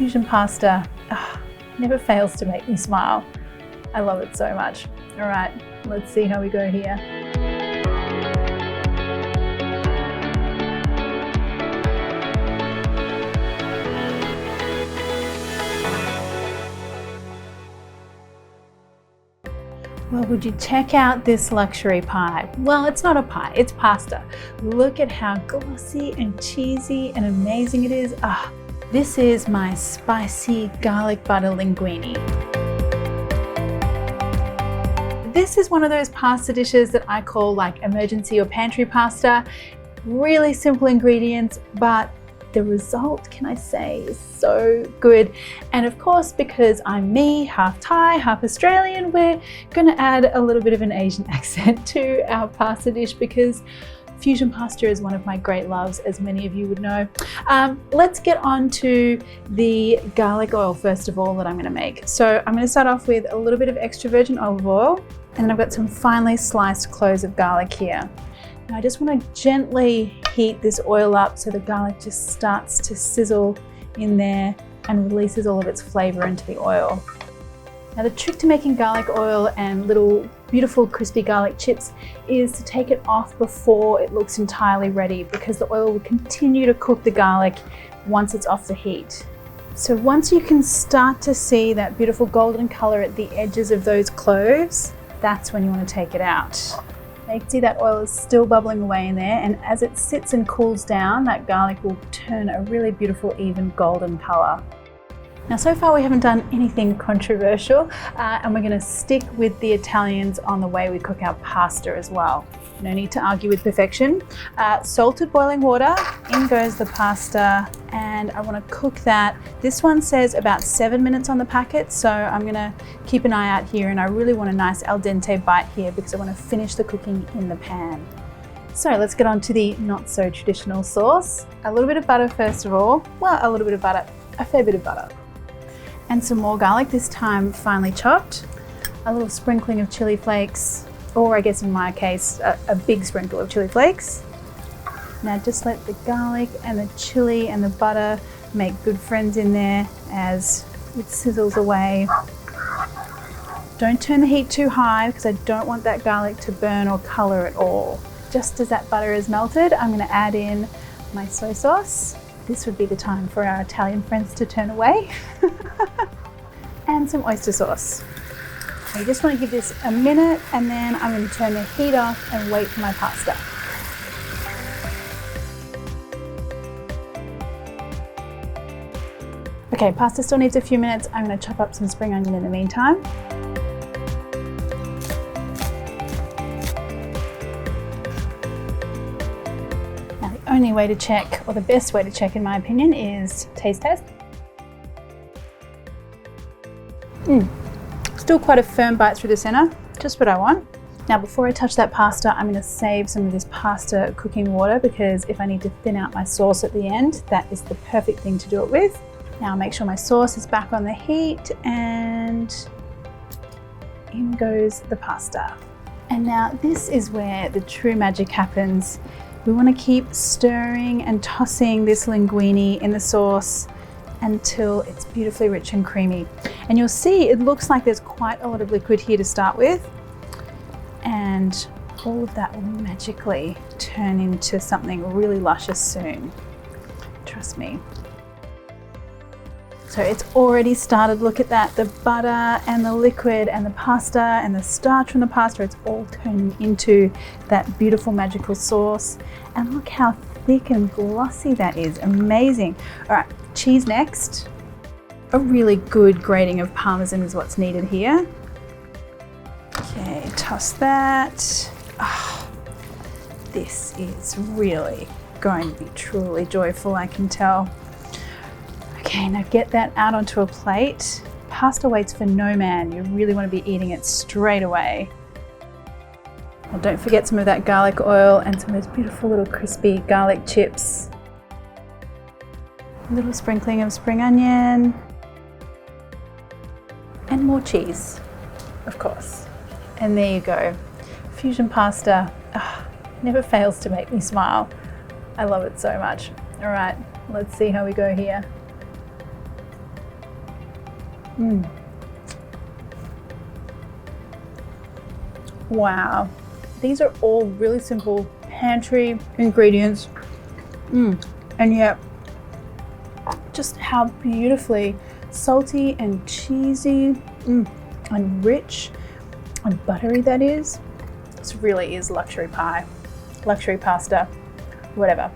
Fusion pasta never fails to make me smile. I love it so much. All right, let's see how we go here. Well, would you check out this luxury pie? Well, it's not a pie, it's pasta. Look at how glossy and cheesy and amazing it is. This is my spicy garlic butter linguine. This is one of those pasta dishes that I call like emergency or pantry pasta. Really simple ingredients, but the result, can I say, is so good. And of course, because I'm me, half Thai, half Australian, we're gonna add a little bit of an Asian accent to our pasta dish because fusion pasta is one of my great loves, as many of you would know. Let's get on to the garlic oil first of all that I'm gonna make. So I'm gonna start off with a little bit of extra virgin olive oil, and then I've got some finely sliced cloves of garlic here. Now I just want to gently heat this oil up so the garlic just starts to sizzle in there and releases all of its flavor into the oil. Now the trick to making garlic oil and little beautiful crispy garlic chips is to take it off before it looks entirely ready, because the oil will continue to cook the garlic once it's off the heat. So once you can start to see that beautiful golden color at the edges of those cloves, that's when you want to take it out. You can see that oil is still bubbling away in there, and as it sits and cools down, that garlic will turn a really beautiful even golden color. Now so far we haven't done anything controversial, and we're going to stick with the Italians on the way we cook our pasta as well. No need to argue with perfection. Salted boiling water, in goes the pasta, and I want to cook that. This one says about 7 minutes on the packet, so I'm going to keep an eye out here, and I really want a nice al dente bite here because I want to finish the cooking in the pan. So let's get on to the not so traditional sauce. A little bit of butter first of all. Well, a little bit of butter, a fair bit of butter. And some more garlic, this time finely chopped. A little sprinkling of chili flakes, or I guess in my case, a big sprinkle of chili flakes. Now just let the garlic and the chili and the butter make good friends in there as it sizzles away. Don't turn the heat too high because I don't want that garlic to burn or color at all. Just as that butter is melted, I'm going to add in my soy sauce. This would be the time for our Italian friends to turn away. And some oyster sauce. I just want to give this a minute, and then I'm going to turn the heat off and wait for my pasta. Okay, pasta still needs a few minutes. I'm going to chop up some spring onion in the meantime. Now the only way to check, or the best way to check in my opinion, is taste test. Still quite a firm bite through the center, just what I want. Now before I touch that pasta, I'm going to save some of this pasta cooking water, because if I need to thin out my sauce at the end, that is the perfect thing to do it with. Now make sure my sauce is back on the heat, and in goes the pasta. And now this is where the true magic happens. We want to keep stirring and tossing this linguine in the sauce until it's beautifully rich and creamy. And you'll see it looks like there's quite a lot of liquid here to start with, and all of that will magically turn into something really luscious soon. Trust me. So it's already started. Look at that, the butter and the liquid and the pasta and the starch from the pasta, it's all turning into that beautiful magical sauce. And look how thick and glossy that is, amazing. All right, cheese next. A really good grating of Parmesan is what's needed here. Okay, toss that. Oh, this is really going to be truly joyful, I can tell. Okay, now get that out onto a plate. Pasta waits for no man. You really want to be eating it straight away. Well, don't forget some of that garlic oil and some of those beautiful little crispy garlic chips. A little sprinkling of spring onion. And more cheese, of course. And there you go. Fusion pasta never fails to make me smile. I love it so much. All right, let's see how we go here. Wow, these are all really simple pantry ingredients, and yet just how beautifully salty and cheesy and rich and buttery that is. This really is luxury pie, luxury pasta, whatever.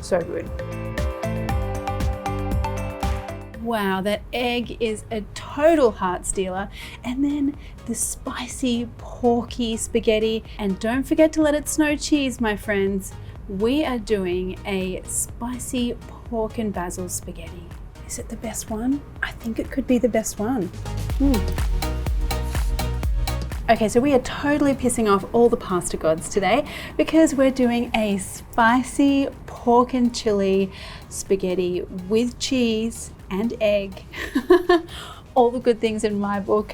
So good. Wow, that egg is a total heart stealer. And then the spicy porky spaghetti. And don't forget to let it snow cheese, my friends. We are doing a spicy pork and basil spaghetti. Is it the best one? I think it could be the best one. Okay, so we are totally pissing off all the pasta gods today because we're doing a spicy pork and chili spaghetti with cheese and egg. All the good things in my book.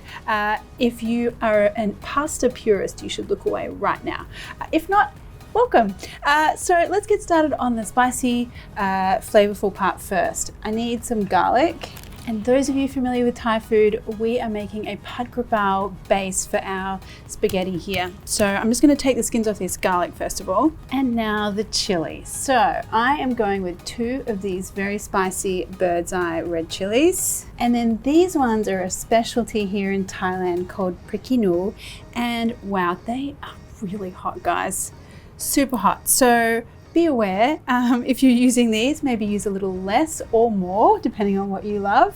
If you are a pasta purist, you should look away right now. If not, welcome. So let's get started on the spicy, flavorful part first. I need some garlic. And those of you familiar with Thai food, we are making a pad krapao base for our spaghetti here. So I'm just going to take the skins off this garlic first of all. And now the chili. So I am going with 2 of these very spicy bird's eye red chilies. And then these ones are a specialty here in Thailand called prikinu. And wow, they are really hot, guys. Super hot. So be aware, if you're using these, maybe use a little less or more, depending on what you love.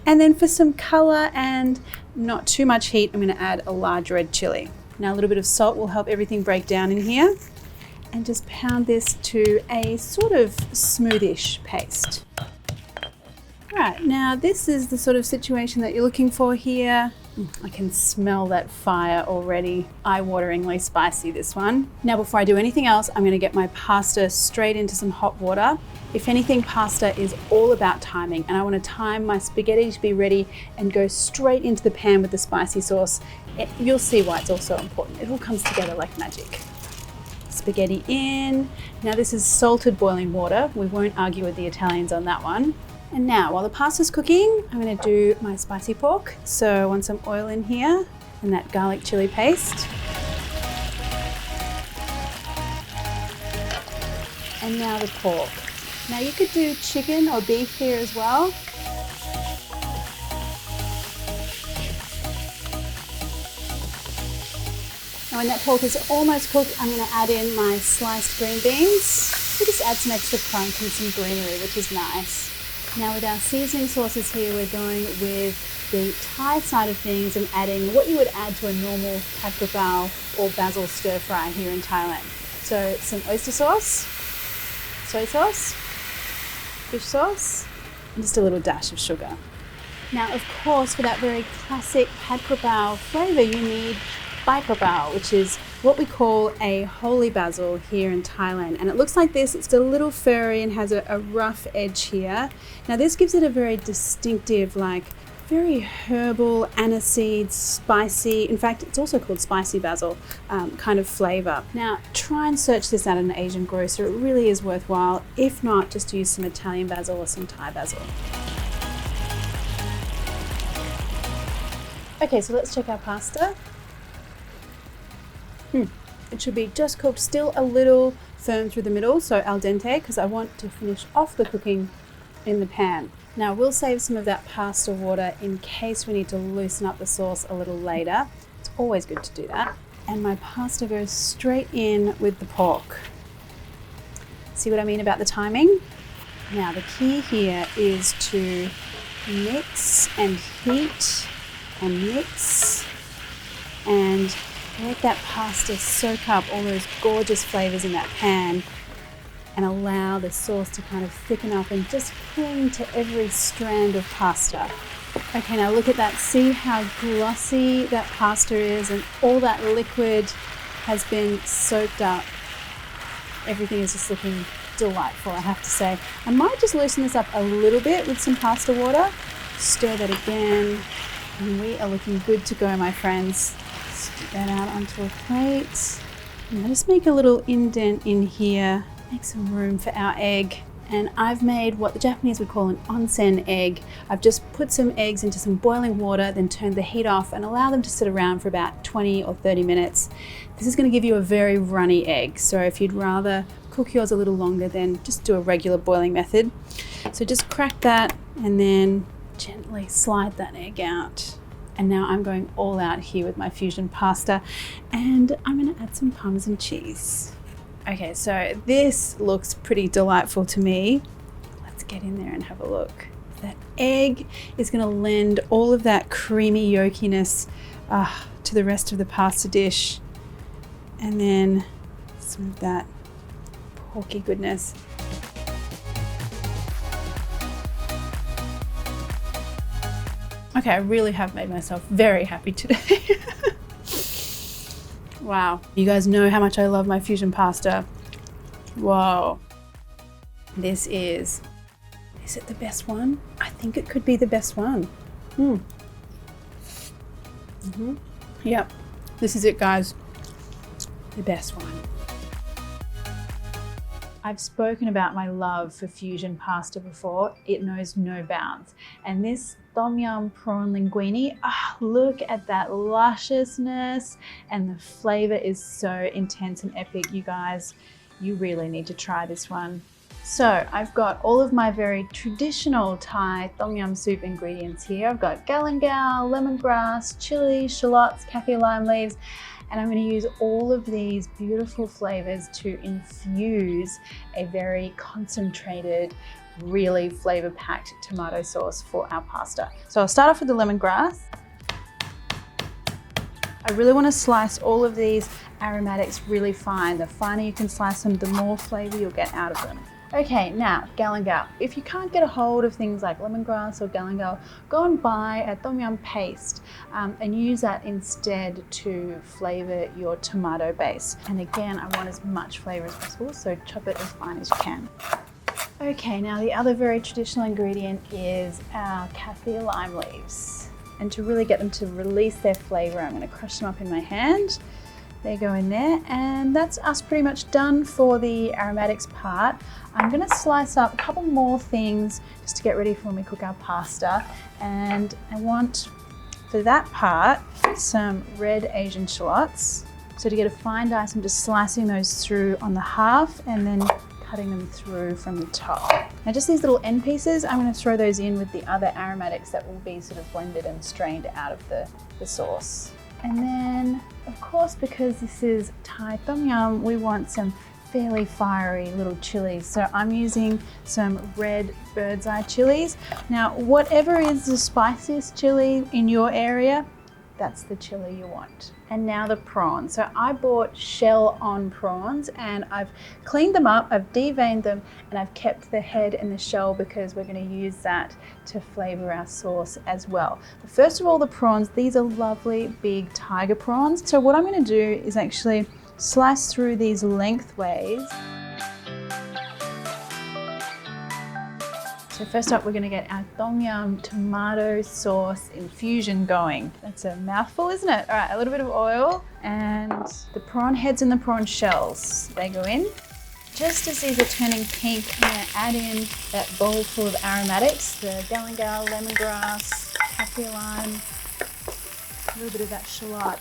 And then for some color and not too much heat, I'm gonna add a large red chili. Now a little bit of salt will help everything break down in here. And just pound this to a sort of smoothish paste. All right, now this is the sort of situation that you're looking for here. I can smell that fire already. Eye-wateringly spicy, this one. Now before I do anything else, I'm gonna get my pasta straight into some hot water. If anything, pasta is all about timing, and I wanna time my spaghetti to be ready and go straight into the pan with the spicy sauce. You'll see why it's also important. It all comes together like magic. Spaghetti in. Now this is salted boiling water. We won't argue with the Italians on that one. And now, while the pasta's cooking, I'm gonna do my spicy pork. So I want some oil in here and that garlic chili paste. And now the pork. Now you could do chicken or beef here as well. Now when that pork is almost cooked, I'm gonna add in my sliced green beans. We just add some extra crunch and some greenery, which is nice. Now with our seasoning sauces here, we're going with the Thai side of things and adding what you would add to a normal pad krapao or basil stir fry here in Thailand. So some oyster sauce, soy sauce, fish sauce, and just a little dash of sugar. Now of course, for that very classic pad krapao flavor, you need bai krapao, which is what we call a holy basil here in Thailand. And it looks like this. It's a little furry and has a rough edge here. Now this gives it a very distinctive, like very herbal, aniseed, spicy, in fact it's also called spicy basil kind of flavor. Now try and search this out at an Asian grocer. It really is worthwhile. If not, just use some Italian basil or some Thai basil. Okay, so let's check our pasta. It should be just cooked, still a little firm through the middle, so al dente, because I want to finish off the cooking in the pan. Now we'll save some of that pasta water in case we need to loosen up the sauce a little later. It's always good to do that. And my pasta goes straight in with the pork. See what I mean about the timing? Now the key here is to mix and heat and mix and let that pasta soak up all those gorgeous flavors in that pan and allow the sauce to kind of thicken up and just cling to every strand of pasta. Okay, now look at that. See how glossy that pasta is and all that liquid has been soaked up. Everything is just looking delightful, I have to say. I might just loosen this up a little bit with some pasta water. Stir that again, and we are looking good to go, my friends. Scoop that out onto a plate. And just make a little indent in here. Make some room for our egg. And I've made what the Japanese would call an onsen egg. I've just put some eggs into some boiling water, then turned the heat off and allow them to sit around for about 20 or 30 minutes. This is going to give you a very runny egg. So if you'd rather cook yours a little longer, then just do a regular boiling method. So just crack that and then gently slide that egg out. And now I'm going all out here with my fusion pasta, and I'm going to add some Parmesan cheese. Okay, so this looks pretty delightful to me. Let's get in there and have a look. That egg is going to lend all of that creamy yolkiness to the rest of the pasta dish. And then some of that porky goodness. Okay, I really have made myself very happy today. Wow, you guys know how much I love my fusion pasta. Whoa. Is it the best one? I think it could be the best one. Yep, this is it, guys. The best one. I've spoken about my love for fusion pasta before. It knows no bounds. And this Yum Prawn Linguine, look at that lusciousness, and the flavor is so intense and epic. You guys, you really need to try this one. So I've got all of my very traditional Thai tom yum soup ingredients here. I've got galangal, lemongrass, chili, shallots, kaffir lime leaves, and I'm going to use all of these beautiful flavors to infuse a very concentrated, really flavor-packed tomato sauce for our pasta. So I'll start off with the lemongrass. I really want to slice all of these aromatics really fine. The finer you can slice them, the more flavor you'll get out of them. Okay, now galangal. If you can't get a hold of things like lemongrass or galangal, go and buy a tom yum paste and use that instead to flavor your tomato base. And again, I want as much flavor as possible, so chop it as fine as you can. Okay, now the other very traditional ingredient is our kaffir lime leaves. And to really get them to release their flavor, I'm going to crush them up in my hand. They go in there, and that's us pretty much done for the aromatics part. I'm going to slice up a couple more things just to get ready for when we cook our pasta. And I want, for that part, some red Asian shallots. So to get a fine dice, I'm just slicing those through on the half and then cutting them through from the top. Now just these little end pieces, I'm going to throw those in with the other aromatics that will be sort of blended and strained out of the sauce. And then, of course, because this is Thai tom yum, we want some fairly fiery little chilies. So I'm using some red bird's eye chilies. Now, whatever is the spiciest chili in your area, that's the chili you want. And now the prawns. So I bought shell-on prawns, and I've cleaned them up, I've deveined them, and I've kept the head and the shell because we're going to use that to flavor our sauce as well. But first of all, the prawns, these are lovely big tiger prawns. So what I'm going to do is actually slice through these lengthways. So first up, we're going to get our tom yum tomato sauce infusion going. That's a mouthful, isn't it? All right, a little bit of oil, and the prawn heads and the prawn shells, they go in. Just as these are turning pink, I'm going to add in that bowl full of aromatics, the galangal, lemongrass, kaffir lime, a little bit of that shallot.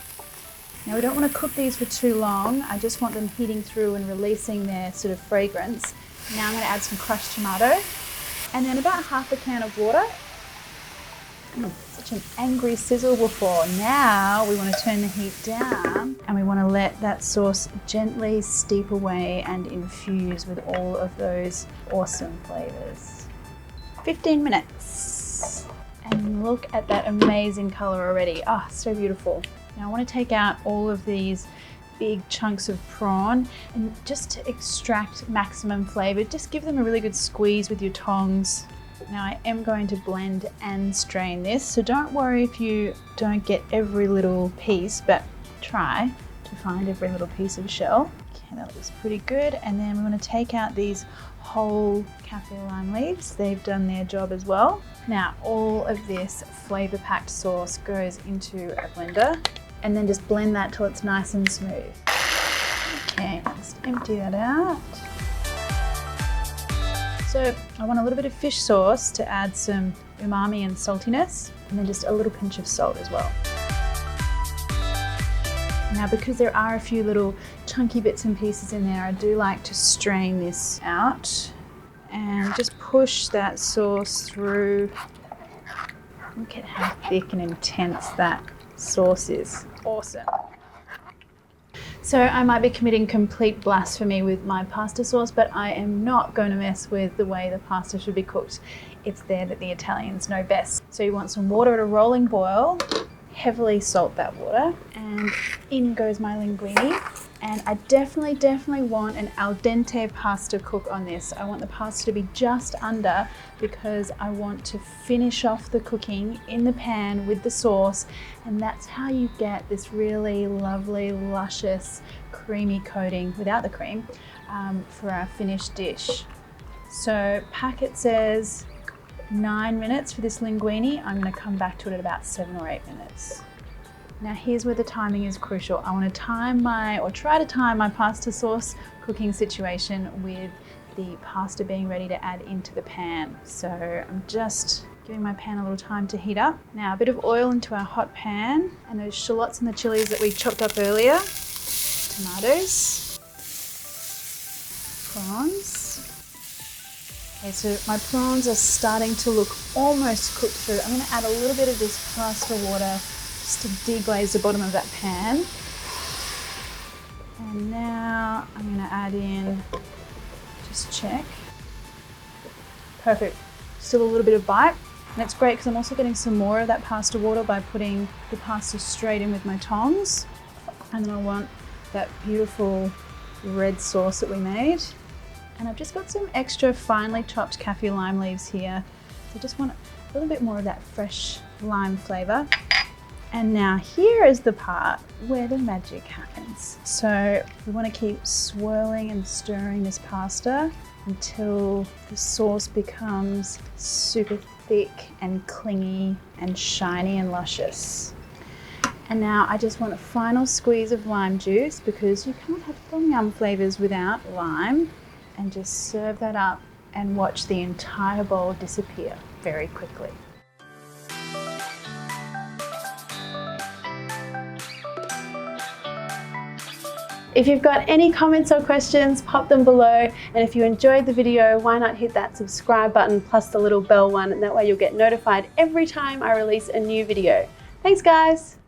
Now we don't want to cook these for too long. I just want them heating through and releasing their sort of fragrance. Now I'm going to add some crushed tomato. And then about half a can of water. Such an angry sizzle before. Now we want to turn the heat down, and we want to let that sauce gently steep away and infuse with all of those awesome flavors. 15 minutes. And look at that amazing color already. Ah, so beautiful. Now I want to take out all of these big chunks of prawn, and just to extract maximum flavor, just give them a really good squeeze with your tongs. Now I am going to blend and strain this, so don't worry if you don't get every little piece, but try to find every little piece of shell. Okay, that looks pretty good. And then we're going to take out these whole kaffir lime leaves. They've done their job as well. Now all of this flavor-packed sauce goes into a blender, and then just blend that till it's nice and smooth. Okay, just empty that out. So I want a little bit of fish sauce to add some umami and saltiness, and then just a little pinch of salt as well. Now, because there are a few little chunky bits and pieces in there, I do like to strain this out and just push that sauce through. Look at how thick and intense that sauce is. Awesome. So I might be committing complete blasphemy with my pasta sauce, but I am not going to mess with the way the pasta should be cooked. It's there that the Italians know best. So you want some water at a rolling boil. Heavily salt that water, and in goes my linguine. And I definitely want an al dente pasta cook on this. I want the pasta to be just under, because I want to finish off the cooking in the pan with the sauce, and that's how you get this really lovely, luscious, creamy coating without the cream for our finished dish. So packet says 9 minutes for this linguine. I'm going to come back to it at about 7 or 8 minutes. Now here's where the timing is crucial. I want to try to time my pasta sauce cooking situation with the pasta being ready to add into the pan. So I'm just giving my pan a little time to heat up. Now a bit of oil into our hot pan, and those shallots and the chilies that we chopped up earlier, tomatoes, prawns. Okay, so my prawns are starting to look almost cooked through. I'm going to add a little bit of this pasta water just to deglaze the bottom of that pan. And now I'm going to add in, just check. Perfect. Still a little bit of bite. And it's great because I'm also getting some more of that pasta water by putting the pasta straight in with my tongs. And then I want that beautiful red sauce that we made. And I've just got some extra finely chopped kaffir lime leaves here. So I just want a little bit more of that fresh lime flavor. And now here is the part where the magic happens. So we want to keep swirling and stirring this pasta until the sauce becomes super thick and clingy and shiny and luscious. And now I just want a final squeeze of lime juice, because you can't have tom yum flavors without lime. And just serve that up and watch the entire bowl disappear very quickly. If you've got any comments or questions, pop them below. And if you enjoyed the video, why not hit that subscribe button plus the little bell one, and that way you'll get notified every time I release a new video. Thanks guys.